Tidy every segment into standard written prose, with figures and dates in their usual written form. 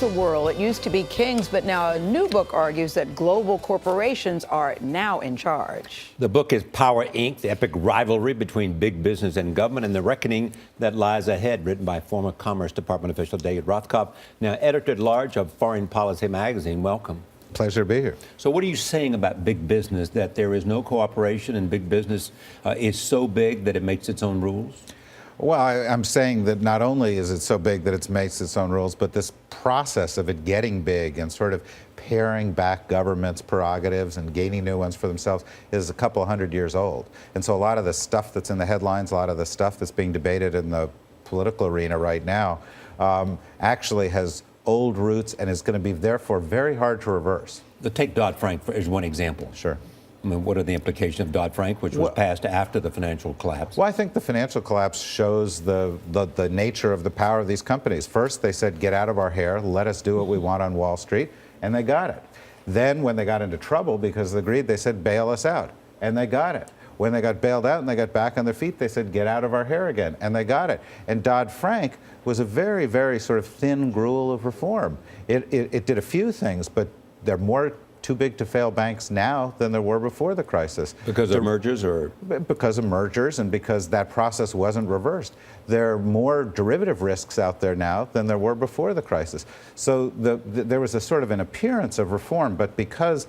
the world. It used to be kings, but now a new book argues that global corporations are now in charge. The book is Power, Inc., the epic rivalry between big business and government and the reckoning that lies ahead, written by former Commerce Department official David Rothkopf, now editor-at-large of Foreign Policy magazine. Welcome. Pleasure to be here. So what are you saying about big business, that there is no cooperation and big business is so big that it makes its own rules? Well, I'm saying that not only is it so big that it makes its own rules, but this process of it getting big and sort of paring back government's prerogatives and gaining new ones for themselves is a couple hundred years old. And so a lot of the stuff that's in the headlines, a lot of the stuff that's being debated in the political arena right now actually has old roots and is going to be therefore very hard to reverse. Take Dodd-Frank as one example. Sure. I mean, what are the implications of Dodd-Frank, which was passed after the financial collapse? Well, I think the financial collapse shows the nature of the power of these companies. First, they said, get out of our hair, let us do what we want on Wall Street, and they got it. Then, when they got into trouble because of the greed, they said, bail us out, and they got it. When they got bailed out and they got back on their feet, they said, get out of our hair again, and they got it. And Dodd-Frank was a very, very sort of thin gruel of reform. It did a few things, but they're more too big to fail banks now than there were before the crisis. Because of mergers, or? Because of mergers and because that process wasn't reversed. There are more derivative risks out there now than there were before the crisis. So there was a sort of an appearance of reform, but because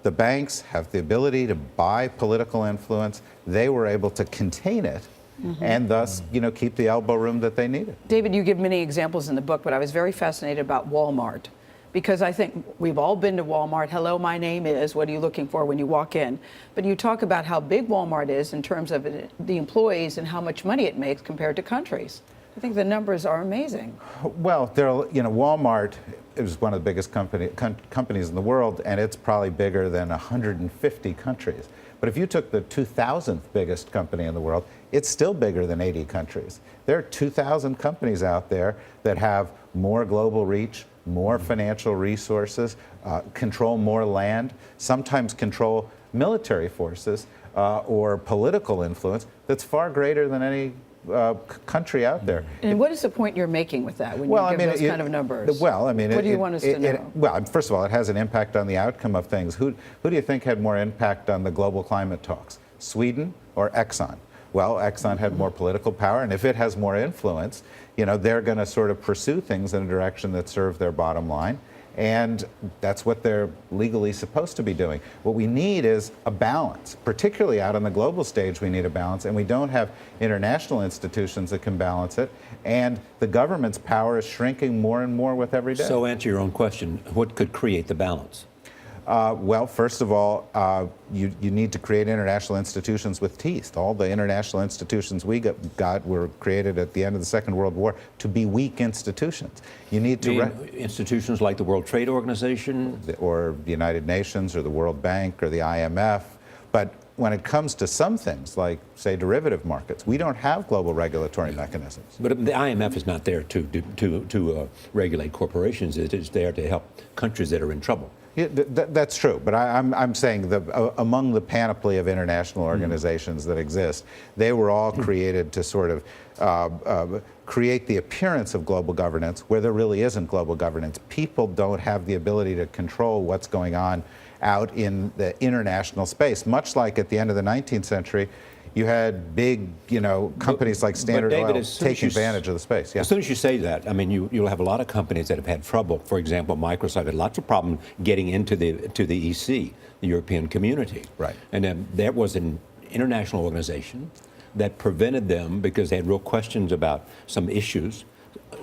the banks have the ability to buy political influence, they were able to contain it. And thus, keep the elbow room that they needed. David, you give many examples in the book, but I was very fascinated about Walmart, because I think we've all been to Walmart. Hello, my name is, what are you looking for when you walk in? But you talk about how big Walmart is in terms of the employees and how much money it makes compared to countries. I think the numbers are amazing. Well, Walmart is one of the biggest companies in the world, and it's probably bigger than 150 countries. But if you took the 2,000th biggest company in the world, it's still bigger than 80 countries. There are 2,000 companies out there that have more global reach, more financial resources, control more land, sometimes control military forces or political influence that's far greater than any country out there. And what is the point you're making with that when you give those kind of numbers? Well, I mean, what do you want us to know? Well, first of all, it has an impact on the outcome of things. Who do you think had more impact on the global climate talks, Sweden or Exxon? Well, Exxon had more political power, and if it has more influence, they're going to sort of pursue things in a direction that serve their bottom line. And that's what they're legally supposed to be doing. What we need is a balance, particularly out on the global stage. We need a balance, and we don't have international institutions that can balance it. And the government's power is shrinking more and more with every day. So answer your own question. What could create the balance? Well, first of all, you need to create international institutions with teeth. All the international institutions we got were created at the end of the Second World War to be weak institutions. You need to institutions like the World Trade Organization, or the United Nations, or the World Bank, or the IMF. But when it comes to some things, like, say, derivative markets, we don't have global regulatory mechanisms. But the IMF is not there to regulate corporations. It is there to help countries that are in trouble. Yeah, that's true, but I'm saying that among the panoply of international organizations that exist, they were all created to sort of create the appearance of global governance where there really isn't global governance. People don't have the ability to control what's going on out in the international space, much like at the end of the 19th century, you had big, companies like Standard David, Oil taking advantage of the space. Yeah. As soon as you say that, I mean, you'll have a lot of companies that have had trouble. For example, Microsoft had lots of problems getting into the EC, the European Community. Right. And then there was an international organization that prevented them because they had real questions about some issues.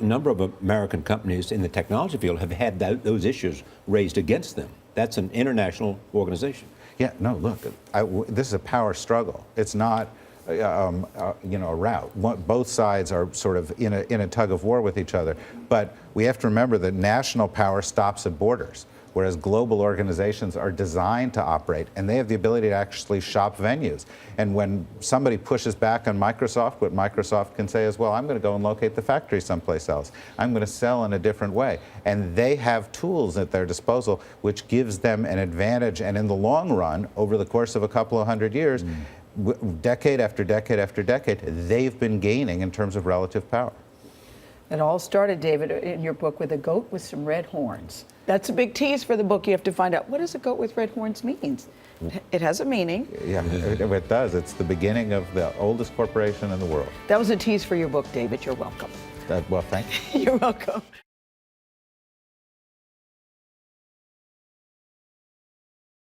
A number of American companies in the technology field have had those issues raised against them. That's an international organization. Yeah, no, look, this is a power struggle. It's not, a rout. Both sides are sort of in a tug of war with each other. But we have to remember that national power stops at borders, whereas global organizations are designed to operate, and they have the ability to actually shop venues. And when somebody pushes back on Microsoft, what Microsoft can say is, well, I'm going to go and locate the factory someplace else. I'm going to sell in a different way. And they have tools at their disposal, which gives them an advantage. And in the long run, over the course of a couple of hundred years, decade after decade after decade, they've been gaining in terms of relative power. It all started, David, in your book with a goat with some red horns. That's a big tease for the book. You have to find out, what does a goat with red horns means? It has a meaning. Yeah, it does. It's the beginning of the oldest corporation in the world. That was a tease for your book, David. You're welcome. Well, thank you. You're welcome.